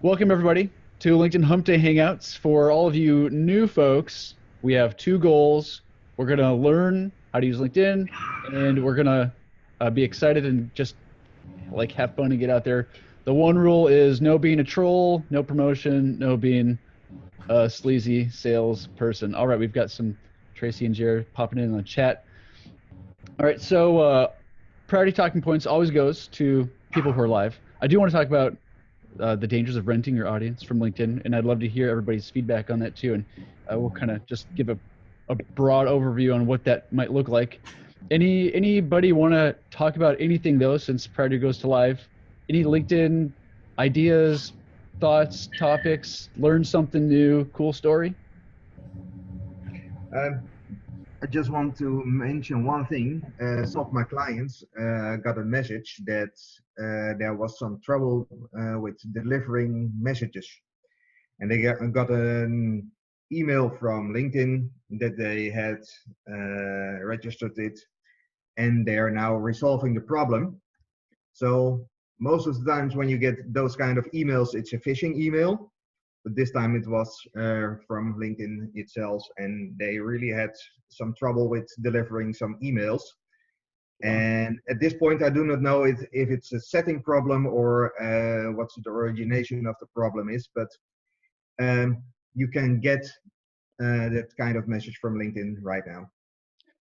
Welcome everybody to LinkedIn Hump Day Hangouts. For all of you new folks, we have two goals. We're going to learn how to use LinkedIn, and we're going to be excited and just like have fun and get out there. The one rule is no being a troll, no promotion, no being a sleazy sales person. All right, we've got some Tracy and Jared popping in the chat. All right, so priority talking points always goes to people who are live. I do want to talk about the dangers of renting your audience from LinkedIn, and I'd love to hear everybody's feedback on that too. And we'll kind of just give a broad overview on what that might look like. Anybody want to talk about anything though, since Priority goes to live? Any LinkedIn ideas, thoughts, topics, learn something new, cool story? I just want to mention one thing. Some of my clients got a message that there was some trouble with delivering messages. And they got an email from LinkedIn that they had registered it, and they are now resolving the problem. So most of the times when you get those kind of emails, it's a phishing email. But this time it was from LinkedIn itself, and they really had some trouble with delivering some emails. And at this point, I do not know if it's a setting problem or what the origination of the problem is, but you can get that kind of message from LinkedIn right now.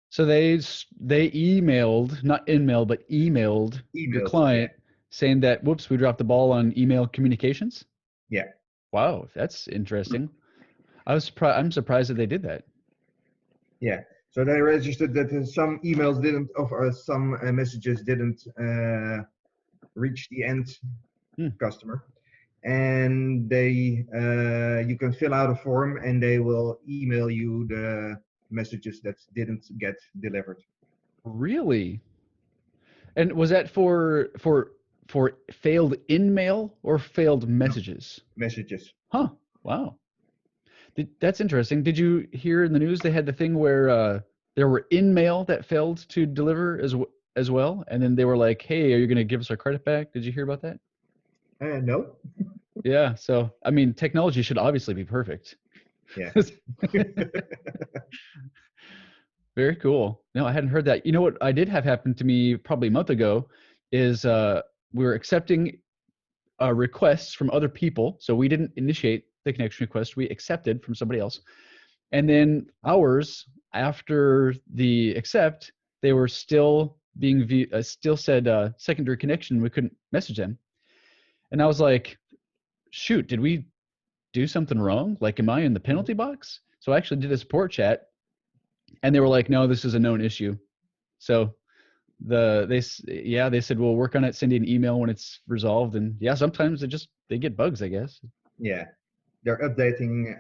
So they emailed, not in-mail, but emailed your client saying that, whoops, we dropped the ball on email communications? Yeah. Wow, that's interesting. I'm surprised that they did that. Yeah. So they registered that some emails didn't, or some messages didn't reach the end customer, and they you can fill out a form, and they will email you the messages that didn't get delivered. Really? And was that for failed in-mail or failed messages? No, messages. Huh. Wow. That's interesting. Did you hear in the news they had the thing where there were in-mail that failed to deliver as well, and then they were like, "Hey, are you going to give us our credit back?" Did you hear about that? No. Yeah. So I mean, technology should obviously be perfect. Yeah. Very cool. No, I hadn't heard that. You know what I did have happen to me probably a month ago is we were accepting requests from other people. So we didn't initiate the connection request. We accepted from somebody else. And then hours after the accept, they were still being still said secondary connection. We couldn't message them. And I was like, shoot, did we do something wrong? Like, am I in the penalty box? So I actually did a support chat, and they were like, no, this is a known issue. So they said, we'll work on it, send you an email when it's resolved. And yeah, sometimes they get bugs, I guess. Yeah, they're updating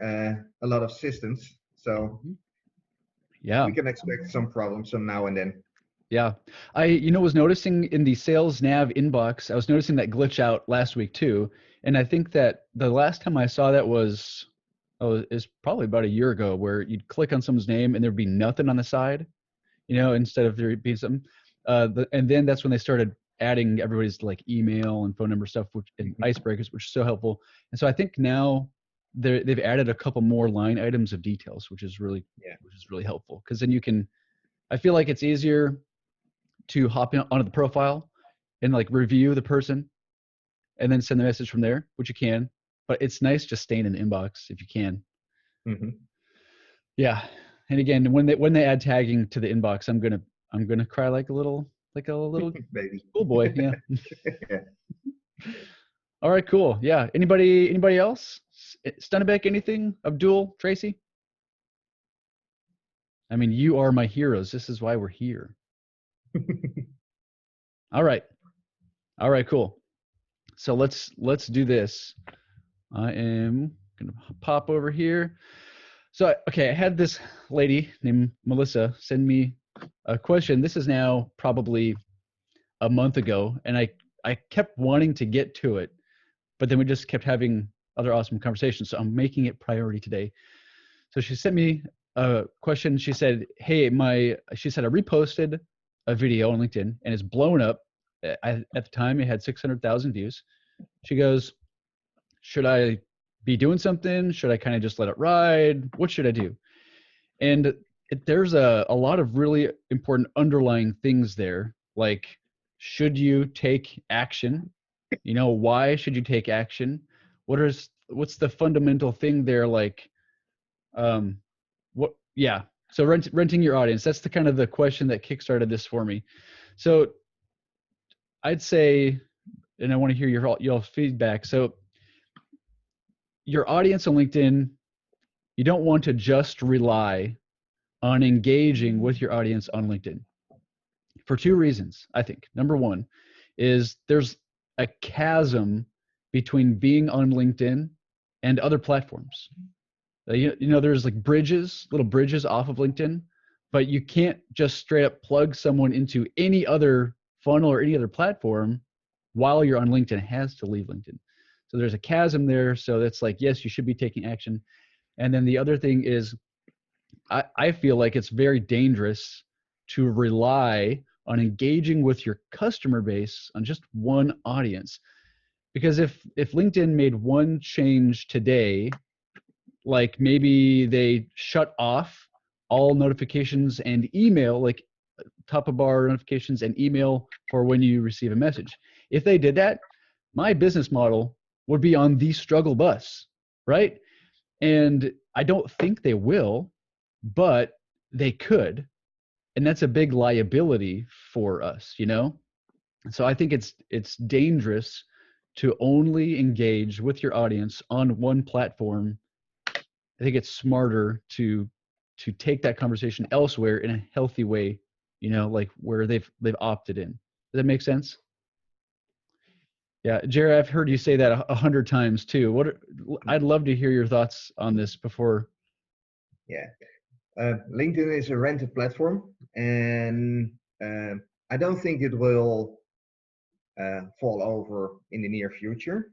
a lot of systems, so yeah, we can expect some problems from now and then. Yeah, I was noticing in the sales nav inbox, I was noticing that glitch out last week too. And I think that the last time I saw that was probably about a year ago, where you'd click on someone's name and there'd be nothing on the side, instead of there being something. And then that's when they started adding everybody's like email and phone number stuff, and icebreakers, which is so helpful. And so I think now they've added a couple more line items of details, which is really helpful, because then I feel like it's easier to hop onto the profile and like review the person and then send the message from there, which you can, but it's nice just staying in the inbox if you can. Yeah. And again, when they add tagging to the inbox, I'm gonna cry like a little baby schoolboy. Yeah. All right, cool. Yeah. Anybody else? Stunnebeck, anything? Abdul, Tracy? I mean, you are my heroes. This is why we're here. All right, cool. So let's do this. I am gonna pop over here. So okay, I had this lady named Melissa send me a question. This is now probably a month ago, and I kept wanting to get to it, but then we just kept having other awesome conversations. So I'm making it priority today. So she sent me a question. She said, "Hey, she said I reposted a video on LinkedIn and it's blown up. At the time, it had 600,000 views." She goes, should I be doing something? Should I kind of just let it ride? What should I do? And there's a lot of really important underlying things there. Like, should you take action? Why should you take action? What's the fundamental thing there? Like, um, what? Yeah. So renting your audience. That's the kind of the question that kickstarted this for me. So I'd say, and I want to hear your feedback. So your audience on LinkedIn, you don't want to just rely on engaging with your audience on LinkedIn for two reasons, I think. Number one is there's a chasm between being on LinkedIn and other platforms. There's like little bridges off of LinkedIn, but you can't just straight up plug someone into any other funnel or any other platform while you're on LinkedIn. It has to leave LinkedIn. So there's a chasm there. So that's like, yes, you should be taking action. And then the other thing is, I feel like it's very dangerous to rely on engaging with your customer base on just one audience. Because if LinkedIn made one change today, like maybe they shut off all notifications and email, like top of bar notifications and email for when you receive a message. If they did that, my business model would be on the struggle bus, right? And I don't think they will, but they could. And that's a big liability for us, So I think it's dangerous to only engage with your audience on one platform. I think it's smarter to take that conversation elsewhere in a healthy way, like where they've opted in. Does that make sense? Yeah, Jerry, I've heard you say that 100 times too. I'd love to hear your thoughts on this before. Yeah. LinkedIn is a rented platform, and uh, I don't think it will fall over in the near future.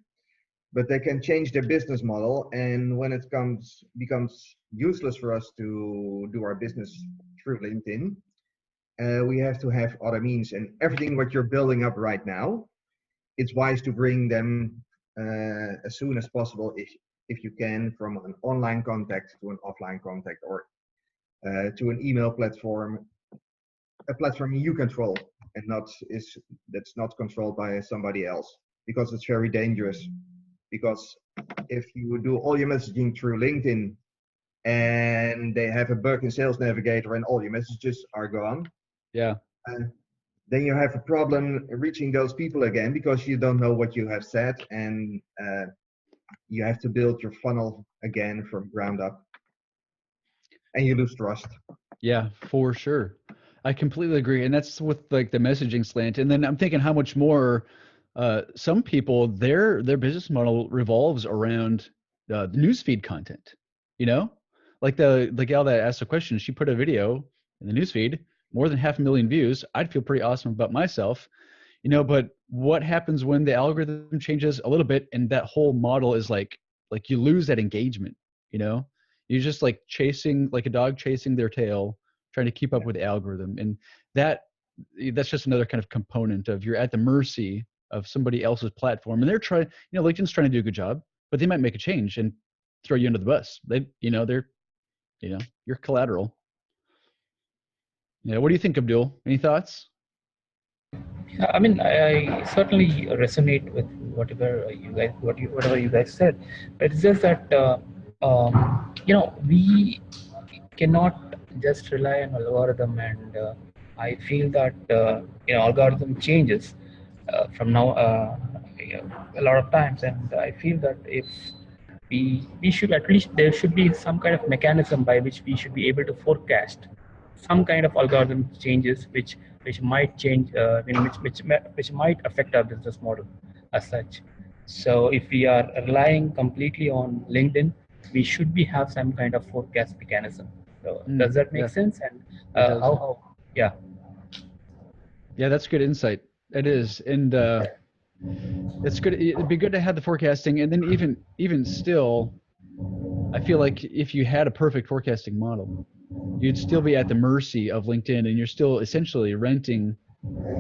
But they can change their business model, and when it becomes useless for us to do our business through LinkedIn, we have to have other means. And everything what you're building up right now, it's wise to bring them as soon as possible, if you can, from an online contact to an offline contact, or to an email platform, a platform you control, and that's not controlled by somebody else, because it's very dangerous. Because if you do all your messaging through LinkedIn and they have a bug in Sales Navigator and all your messages are gone, Yeah. uh, then you have a problem reaching those people again, because you don't know what you have said, and you have to build your funnel again from ground up, and you lose trust. Yeah, for sure. I completely agree. And that's with like the messaging slant. And then I'm thinking how much more some people their business model revolves around the newsfeed content. You know? Like the gal that asked the question, she put a video in the newsfeed, more than 500,000 views. I'd feel pretty awesome about myself. But what happens when the algorithm changes a little bit and that whole model is like you lose that engagement, you know? You're just like chasing, like a dog chasing their tail, trying to keep up Yeah. with the algorithm. And that that's just another kind of component of you're at the mercy of somebody else's platform. And they're trying, LinkedIn's trying to do a good job, but they might make a change and throw you under the bus. You're collateral. Yeah. What do you think, Abdul? Any thoughts? Yeah, I mean, I certainly resonate with whatever you guys said. It's just that we cannot just rely on algorithm, and I feel that algorithm changes from now a lot of times, and I feel that if we should, at least there should be some kind of mechanism by which we should be able to forecast some kind of algorithm changes which might change, which might affect our business model as such. So if we are relying completely on LinkedIn, we should be have some kind of forecast mechanism. So does that make Yeah, sense? And it does. how yeah. Yeah, that's good insight. It is. And it's good. It'd be good to have the forecasting. And then even still, I feel like if you had a perfect forecasting model, you'd still be at the mercy of LinkedIn and you're still essentially renting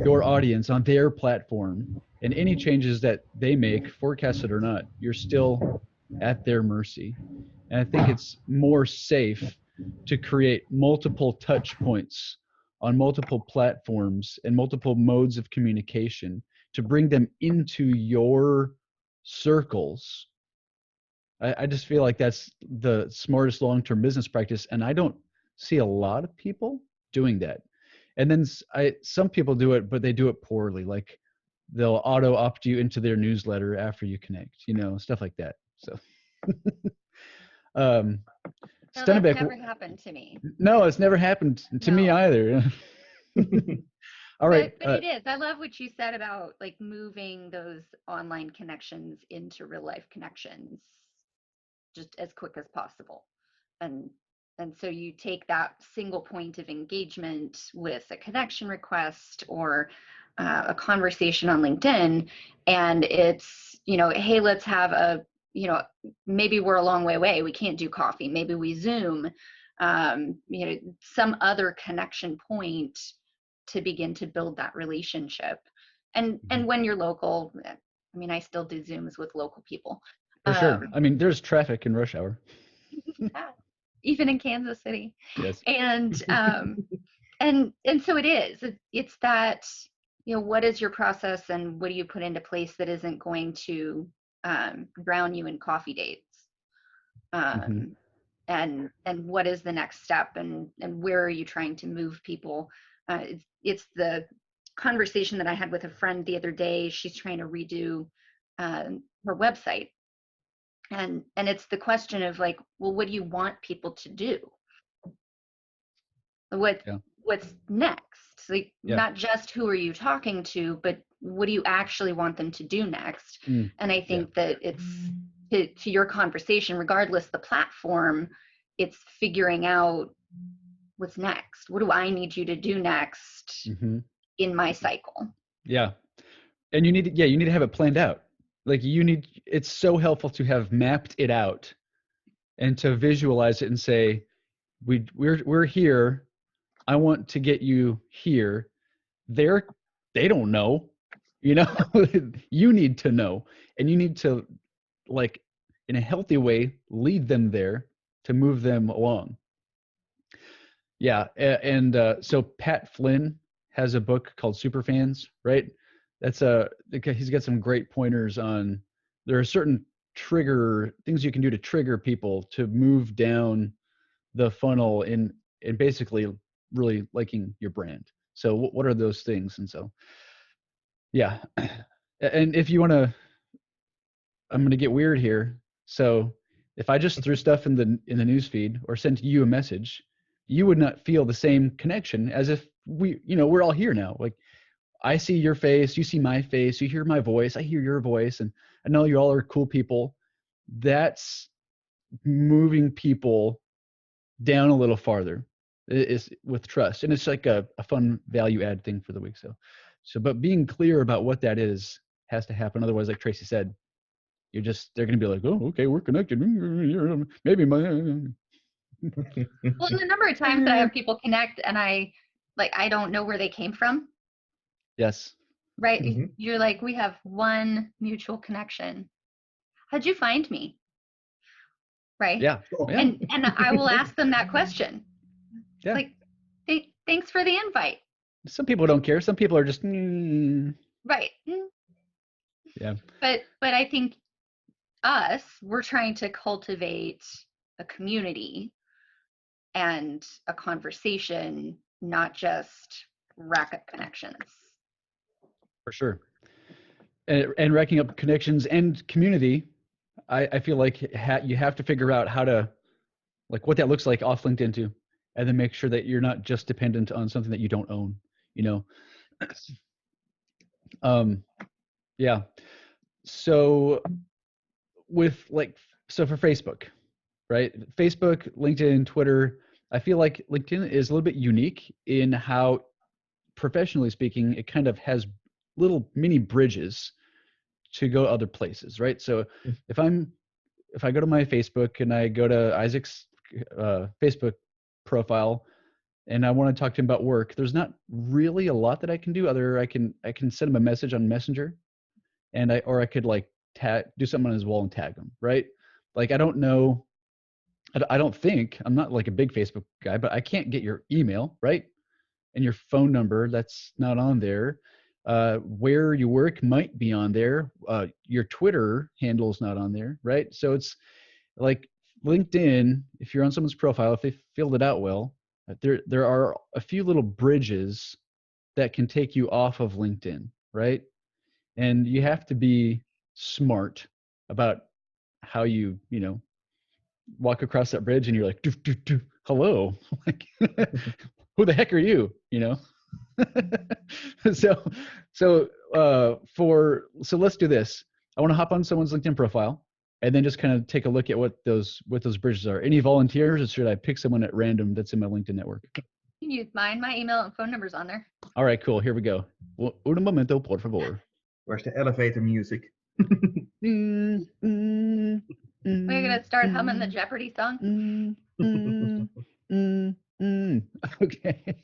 your audience on their platform. And any changes that they make, forecasted or not, you're still at their mercy. And I think it's more safe to create multiple touch points on multiple platforms and multiple modes of communication to bring them into your circles. I just feel like that's the smartest long-term business practice, and I don't see a lot of people doing that. And then some people do it, but they do it poorly. Like they'll auto opt you into their newsletter after you connect, stuff like that. So, um, No, that's Stennebeck, never happened to me. no, it's never happened to me No. either. All right. But it is. I love what you said about like moving those online connections into real life connections just as quick as possible. And and so you take that single point of engagement with a connection request or a conversation on LinkedIn, and it's, hey, let's have maybe we're a long way away. We can't do coffee. Maybe we Zoom, some other connection point to begin to build that relationship. And when you're local, I mean, I still do Zooms with local people. For sure. I mean, there's traffic in rush hour. Even in Kansas City. Yes. And so it is. It's that, what is your process and what do you put into place that isn't going to drown you in coffee dates? And what is the next step, and where are you trying to move people? It's the conversation that I had with a friend the other day. She's trying to redo her website. And it's the question of like, well, what do you want people to do? What's next? Like, not just who are you talking to, but what do you actually want them to do next? And I think that it's to your conversation, regardless the platform, it's figuring out what's next. What do I need you to do next in my cycle? Yeah. And you need to have it planned out. Like it's so helpful to have mapped it out and to visualize it and say, we're here. I want to get you here. They don't know, you need to know, and you need to, like, in a healthy way, lead them there to move them along. Yeah. And so Pat Flynn has a book called Superfans, right? He's got some great pointers on, there are certain things you can do to trigger people to move down the funnel in basically really liking your brand. So what are those things? And so, yeah. And if you want to, I'm going to get weird here. So if I just threw stuff in the news feed or sent you a message, you would not feel the same connection as if we're all here now. Like, I see your face, you see my face, you hear my voice, I hear your voice, and I know you all are cool people. That's moving people down a little farther is with trust. And it's like a fun value add thing for the week. So, but being clear about what that is has to happen. Otherwise, like Tracy said, they're going to be like, oh, okay, we're connected. Maybe my. Well, the number of times that I have people connect and I don't know where they came from. Yes. Right. You're like, we have one mutual connection. How'd you find me? Right. Yeah. And I will ask them that question. Yeah. Like, thanks for the invite. Some people don't care. Some people are just right. Yeah. But I think we're trying to cultivate a community and a conversation, not just rack up connections. For sure. And racking up connections and community, I feel like you have to figure out how to, like, what that looks like off LinkedIn too, and then make sure that you're not just dependent on something that you don't own, Yeah. So for Facebook, right? Facebook, LinkedIn, Twitter, I feel like LinkedIn is a little bit unique in how, professionally speaking, it kind of has little mini bridges to go other places, right? So if I go to my Facebook and I go to Isaac's Facebook profile and I want to talk to him about work, there's not really a lot that I can do I can send him a message on Messenger, and I could like do something on his wall and tag him, right? Like I don't know, I don't think, I'm not like a big Facebook guy, but I can't get your email, right? And your phone number, that's not on there. Where you work might be on there. Your Twitter handle is not on there, right? So it's like LinkedIn, if you're on someone's profile, if they filled it out well, there are a few little bridges that can take you off of LinkedIn, right? And you have to be smart about how you walk across that bridge and you're like, doof, doof, doof, hello, like, who the heck are you? so so let's do this. I want to hop on someone's LinkedIn profile and then just kind of take a look at what those bridges are. Any volunteers, or should I pick someone at random that's in my LinkedIn network? You can use mine. My email and phone number's on there. All right, cool. Here we go. Un momento, por favor. Where's the elevator music? We're gonna start humming the Jeopardy song. Okay.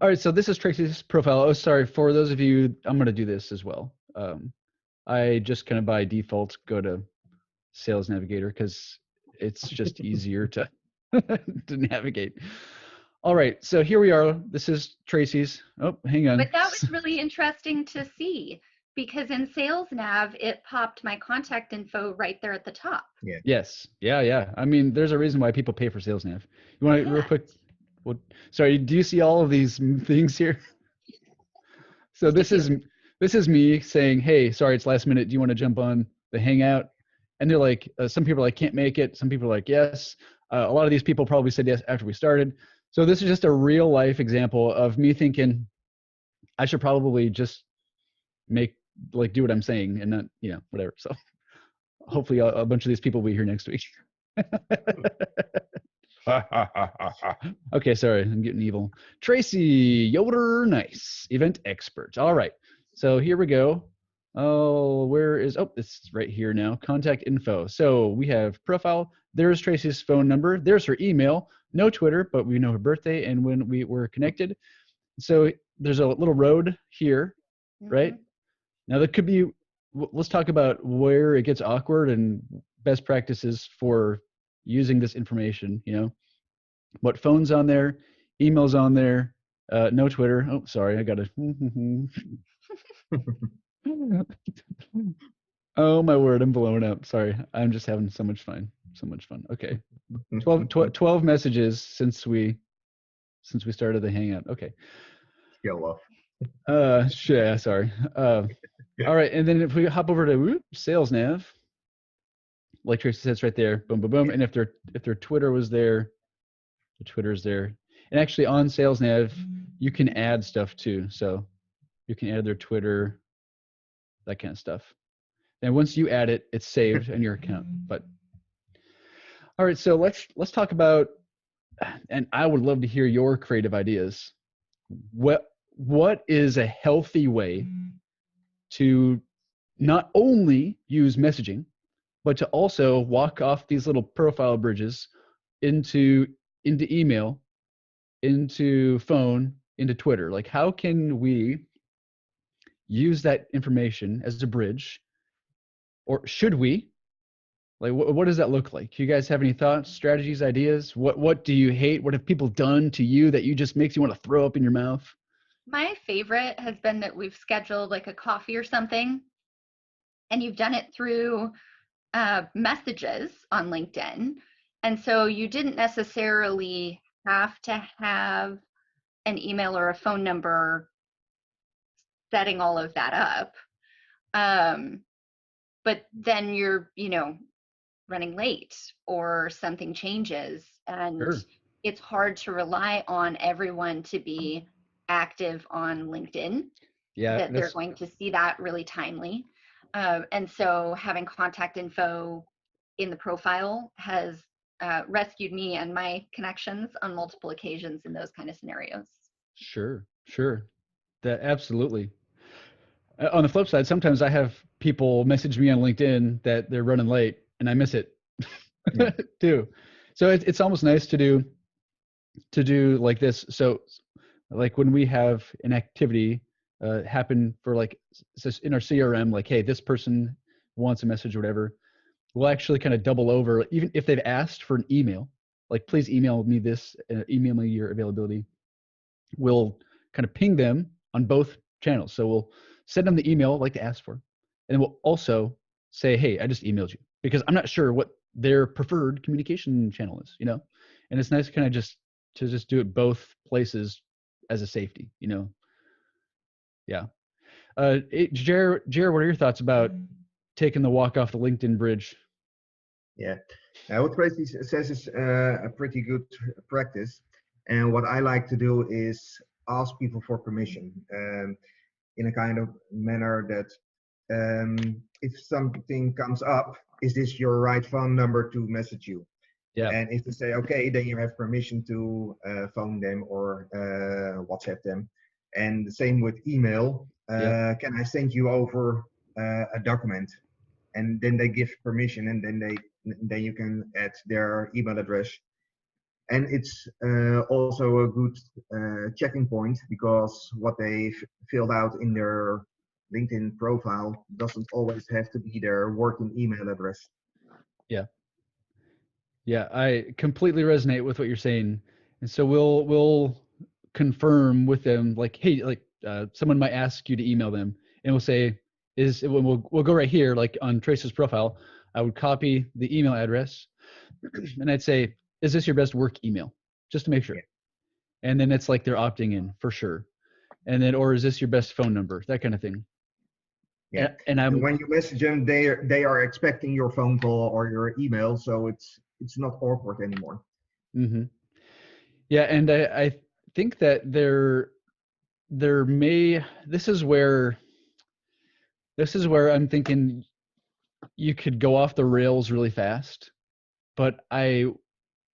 All right, so this is Tracy's profile. Oh, sorry, for those of you, I'm going to do this as well. I just kind of by default go to Sales Navigator because it's just easier to to navigate. All right, so here we are. This is Tracy's. Oh, hang on. But that was really interesting to see, because in Sales Nav, it popped my contact info right there at the top. Yeah. Yes. Yeah. I mean, there's a reason why people pay for Sales Nav. You want to real quick? Well, sorry. Do you see all of these things here? So this is me saying, hey, sorry, it's last minute. Do you want to jump on the Hangout? And they're like, some people are like, can't make it. Some people are like, yes. A lot of these people probably said yes after we started. So this is just a real life example of me thinking I should probably just do what I'm saying and not, whatever. So hopefully a bunch of these people will be here next week. Okay, sorry, I'm getting evil. Tracy Yoder, nice. Event expert. All right, so here we go. Oh, it's right here now. Contact info. So we have profile. There's Tracy's phone number. There's her email. No Twitter, but we know her birthday and when we were connected. So there's a little road here, right? Now that could be, let's talk about where it gets awkward and best practices for using this information, what phone's on there, email's on there, no Twitter. Oh, sorry, I got to. Oh my word, I'm blowing up. Sorry, I'm just having so much fun. Okay, 12 messages since we started the Hangout. Okay. Go off. Yeah, sorry. All right, and then if we hop over to Sales Nav, like Tracy said, it's right there. Boom, boom, boom. And if their Twitter was there, the Twitter's there. And actually on Sales Nav, you can add stuff too. So you can add their Twitter, that kind of stuff. And once you add it, it's saved in your account. But all right, so let's talk about, and I would love to hear your creative ideas. What is a healthy way to not only use messaging, but to also walk off these little profile bridges into email, into phone, into Twitter? Like, how can we use that information as a bridge, or should we? Like, what does that look like? Do you guys have any thoughts, strategies, ideas? What do you hate? What have people done to you that just makes you want to throw up in your mouth? My favorite has been that we've scheduled like a coffee or something, and you've done it through messages on LinkedIn. And so you didn't necessarily have to have an email or a phone number setting all of that up. But then you're, running late or something changes, and Sure. It's hard to rely on everyone to be active on LinkedIn. Yeah, that they're going to see that really timely. And so having contact info in the profile has rescued me and my connections on multiple occasions in those kind of scenarios. Sure. That absolutely. On the flip side, sometimes I have people message me on LinkedIn that they're running late and I miss it too. So it's almost nice to do like this. So like when we have an activity, happen for like in our CRM, like, hey, this person wants a message or whatever, we'll actually kind of double over, even if they've asked for an email, like, please email me this, email me your availability. We'll kind of ping them on both channels. So we'll send them the email like they asked for, and we'll also say, hey, I just emailed you, because I'm not sure what their preferred communication channel is, you know? And it's nice kind of just do it both places as a safety, you know? Yeah. Jared, what are your thoughts about taking the walk off the LinkedIn bridge? Yeah, what Tracy says is a pretty good practice. And what I like to do is ask people for permission in a kind of manner that if something comes up, is this your right phone number to message you? Yeah. And if they say, okay, then you have permission to phone them or WhatsApp them. And the same with email. Can I send you over a document? And then they give permission, and then you can add their email address. And it's also a good checking point, because what they filled out in their LinkedIn profile doesn't always have to be their working email address. Yeah. Yeah, I completely resonate with what you're saying. And so we'll confirm with them, like, hey, like someone might ask you to email them, and we'll say, we'll go right here, like on Trace's profile, I would copy the email address and I'd say, is this your best work email? Just to make sure. Yeah. And then it's like they're opting in for sure. And then, or is this your best phone number? That kind of thing. Yeah. And when you message them, they are expecting your phone call or your email, so it's not awkward anymore. Mm-hmm. Yeah, and I think that this is where I'm thinking you could go off the rails really fast, but I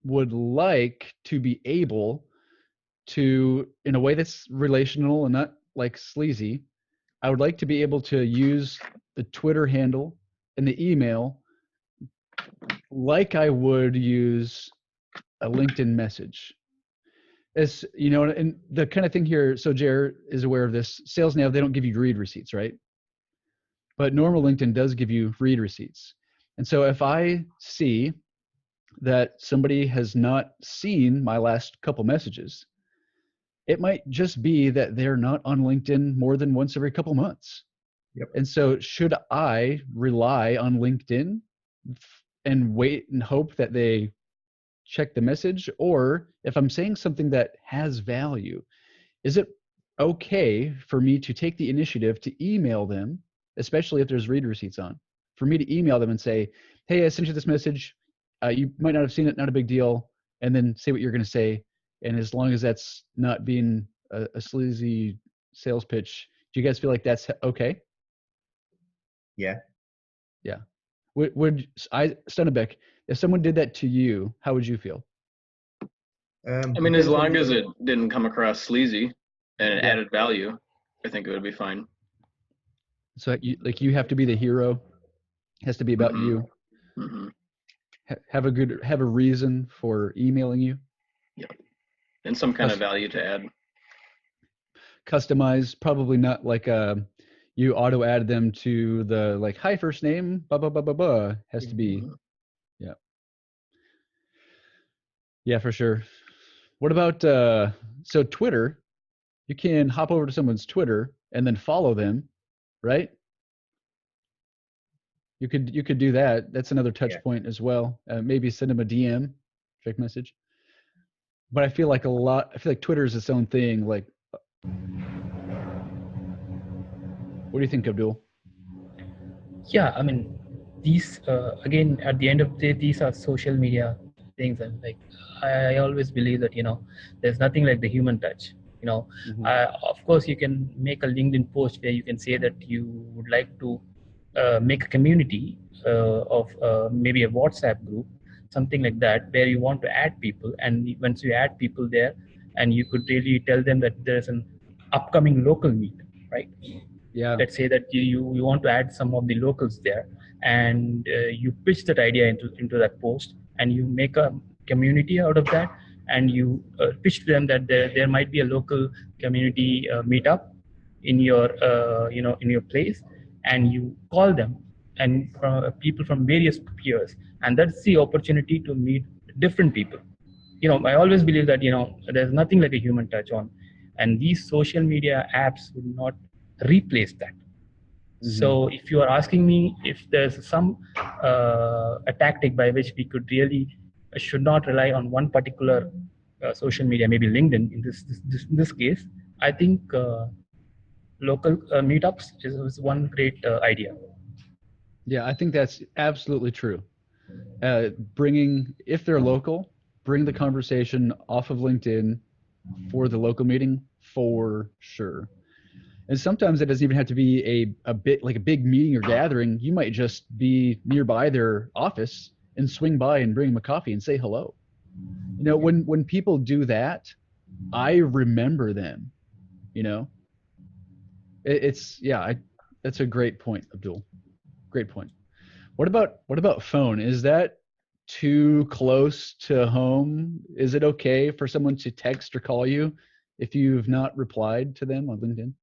would like to be able to, in a way that's relational and not like sleazy, I would like to be able to use the Twitter handle and the email like I would use a LinkedIn message. As you know, and the kind of thing here, so Jared is aware of this. Sales Nav, they don't give you read receipts, right? But normal LinkedIn does give you read receipts. And so if I see that somebody has not seen my last couple messages, it might just be that they're not on LinkedIn more than once every couple months. Yep. And so should I rely on LinkedIn and wait and hope that they check the message? Or if I'm saying something that has value, is it okay for me to take the initiative to email them, especially if there's read receipts on, for me to email them and say, hey, I sent you this message. You might not have seen it, not a big deal. And then say what you're going to say. And as long as that's not being a sleazy sales pitch, do you guys feel like that's okay? Yeah. Yeah. Would Stennebeck, if someone did that to you, how would you feel? I mean, as long as it didn't come across sleazy and it added value, I think it would be fine. So you have to be the hero. It has to be about you. Mm-hmm. Have a reason for emailing you. Yeah. And some kind of value to add. Customized, probably not like you auto add them to the like, hi, first name, blah blah blah blah blah. Has to be, yeah. Yeah, for sure. What about so Twitter? You can hop over to someone's Twitter and then follow them, right? You could do that. That's another touch point as well. Maybe send them a DM, direct message. But I feel like Twitter is its own thing. Like, what do you think, Abdul? Yeah, I mean, these again, at the end of the day, these are social media things, and like I always believe that there's nothing like the human touch. Of course, you can make a LinkedIn post where you can say that you would like to make a community of maybe a WhatsApp group, something like that, where you want to add people, and once you add people there, and you could really tell them that there's an upcoming local meet, right? Yeah. Let's say that you want to add some of the locals there, and you pitch that idea into that post, and you make a community out of that, and you pitch to them that there might be a local community meetup in your in your place, and you call them, and people from various peers, and that's the opportunity to meet different people. I always believe that there's nothing like a human touch on, and these social media apps would not replace that. So if you are asking me if there's some a tactic by which we could really should not rely on one particular social media, maybe LinkedIn in this case, I think local meetups is one great idea. Yeah, I think that's absolutely true. If they're local, bring the conversation off of LinkedIn for the local meeting for sure. And sometimes it doesn't even have to be a bit like a big meeting or gathering. You might just be nearby their office and swing by and bring them a coffee and say hello. When people do that, I remember them. That's a great point, Abdul. Great point. What about phone? Is that too close to home? Is it okay for someone to text or call you if you've not replied to them on LinkedIn?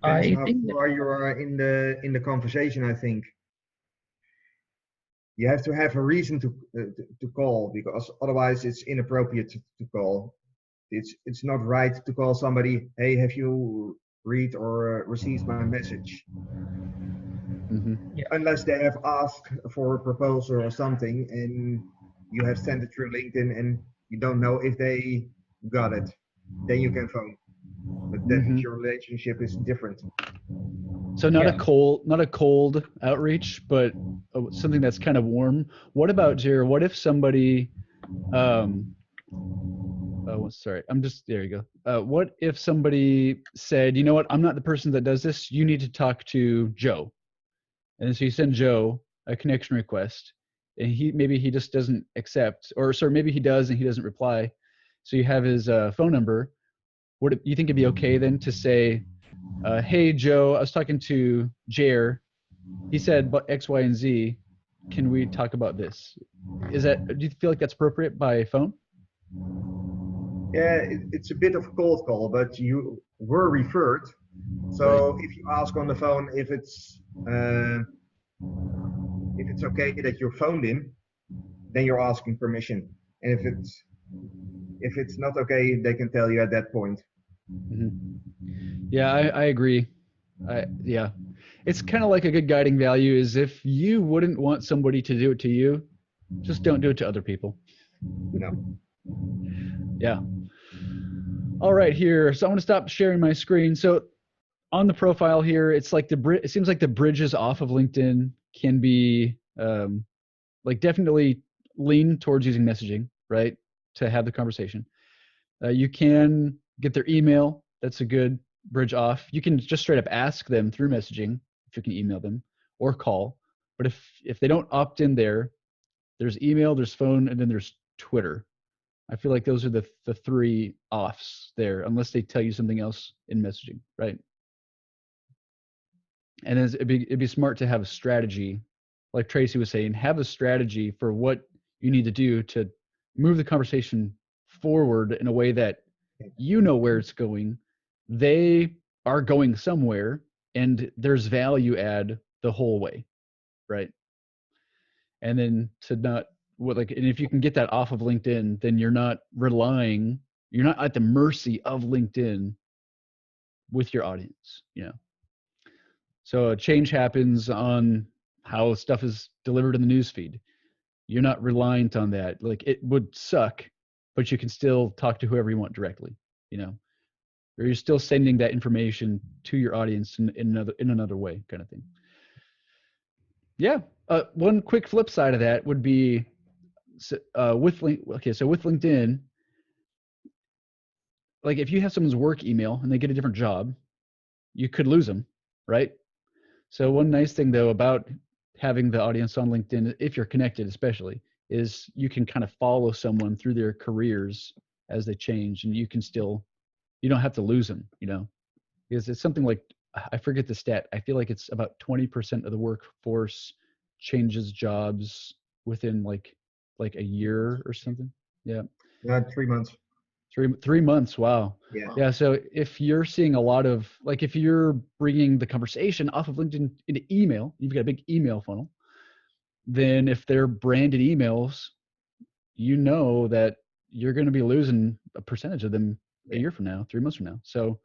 Depends I how think far you are in the conversation. I think you have to have a reason to call, because otherwise it's inappropriate to call. It's not right to call somebody, hey, have you read or received my message? Unless they have asked for a proposal or something and you have sent it through LinkedIn and you don't know if they got it, then you can phone. But then your relationship is different. So not a cold outreach, but something that's kind of warm. What about Jer? What if somebody sorry, there you go. What if somebody said, you know what, I'm not the person that does this, you need to talk to Joe. And so you send Joe a connection request, and he just doesn't accept, or sorry, maybe he does and he doesn't reply. So you have his phone number. Would you think it'd be okay then to say, hey Joe, I was talking to Jer. He said but X, Y, and Z. Can we talk about this? Do you feel like that's appropriate by phone? Yeah, it's a bit of a cold call, but you were referred. So if you ask on the phone if it's okay that you're phoned in, then you're asking permission. And if it's not okay, they can tell you at that point. Yeah, I agree. Yeah, it's kind of like a good guiding value is if you wouldn't want somebody to do it to you, just don't do it to other people. No. Yeah. All right, here. So I'm going to stop sharing my screen. So on the profile here, it's like it seems like the bridges off of LinkedIn can be like definitely lean towards using messaging, right, to have the conversation. You can get their email. That's a good bridge off. You can just straight up ask them through messaging if you can email them or call. But if they don't opt in there's email, there's phone, and then there's Twitter. I feel like those are the three offs there, unless they tell you something else in messaging, right? And it'd be smart to have a strategy, like Tracy was saying, have a strategy for what you need to do to move the conversation forward in a way that you know where it's going, they are going somewhere, and there's value add the whole way, right? And then and if you can get that off of LinkedIn, then you're not at the mercy of LinkedIn with your audience, So a change happens on how stuff is delivered in the newsfeed. You're not reliant on that. Like, it would suck, but you can still talk to whoever you want directly, or you're still sending that information to your audience in another way, kind of thing. Yeah. One quick flip side of that would be with LinkedIn, like if you have someone's work email and they get a different job, you could lose them, right? So one nice thing though about having the audience on LinkedIn, if you're connected especially, is you can kind of follow someone through their careers as they change, and you don't have to lose them, because it's something like, I forget the stat. I feel like it's about 20% of the workforce changes jobs within like a year or something. Yeah. 3 months. 3 months. Wow. Yeah. Yeah. So if you're seeing a lot of, like, if you're bringing the conversation off of LinkedIn into email, you've got a big email funnel, then if they're branded emails, you know that you're going to be losing a percentage of them a year from now, 3 months from now. So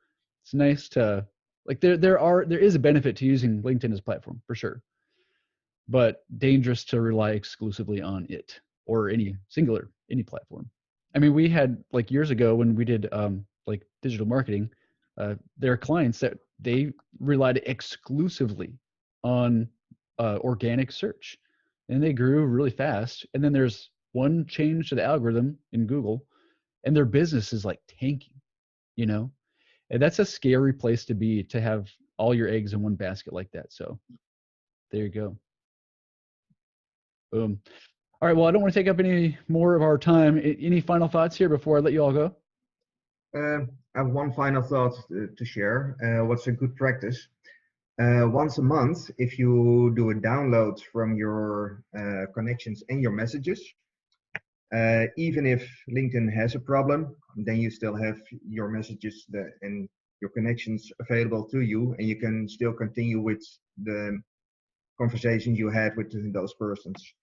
it's nice to, like, there is a benefit to using LinkedIn as a platform for sure, but dangerous to rely exclusively on it or any platform. I mean, we had, like, years ago when we did like digital marketing, there are clients that they relied exclusively on organic search, and they grew really fast. And then there's one change to the algorithm in Google, and their business is like tanking, you know? And that's a scary place to be, to have all your eggs in one basket like that. So there you go. Boom. All right. Well, I don't want to take up any more of our time. Any final thoughts here before I let you all go? I have one final thought to share. What's a good practice? Once a month, if you do a download from your connections and your messages, even if LinkedIn has a problem, then you still have your messages and your connections available to you, and you can still continue with the conversation you had with those persons.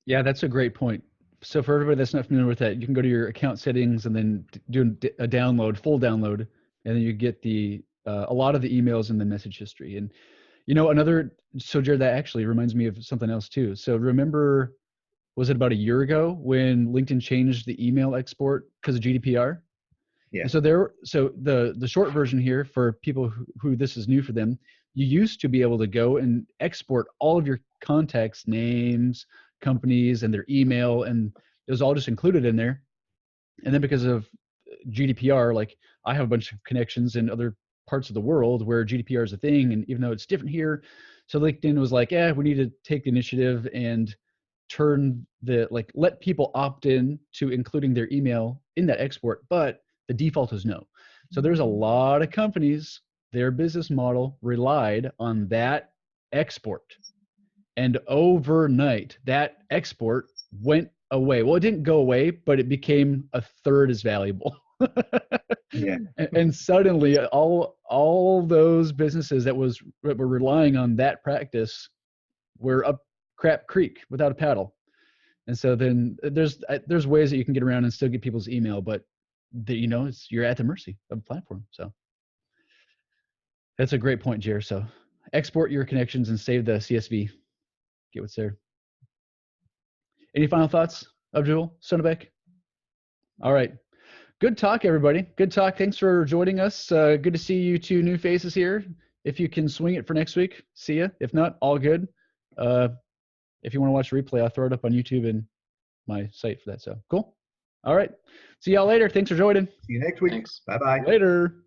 Yeah, that's a great point. So for everybody that's not familiar with that, you can go to your account settings and then do a download, full download, and then you get the a lot of the emails in the message history. And so Jared, that actually reminds me of something else too. So remember, was it about a year ago when LinkedIn changed the email export because of GDPR? Yeah. And so the short version here for people who this is new for them, you used to be able to go and export all of your contacts, names, companies, and their email, and it was all just included in there. And then because of GDPR, like, I have a bunch of connections in other parts of the world where GDPR is a thing, and even though it's different here, so LinkedIn was like, we need to take the initiative and let people opt in to including their email in that export, but the default is no. So there's a lot of companies, their business model relied on that export. And overnight, that export went away. Well, it didn't go away, but it became a third as valuable. Yeah. And suddenly, all those businesses that were relying on that practice were up crap creek without a paddle. And so then there's ways that you can get around and still get people's email, but you're at the mercy of the platform. So that's a great point, Jer. So export your connections and save the CSV. Get what's there. Any final thoughts, Abdul, Sonnebeck? All right. Good talk, everybody. Good talk. Thanks for joining us. Good to see you two new faces here. If you can swing it for next week, see ya. If not, all good. If you want to watch the replay, I'll throw it up on YouTube and my site for that. So cool. All right. See y'all later. Thanks for joining. See you next week. Thanks. Bye-bye. Later.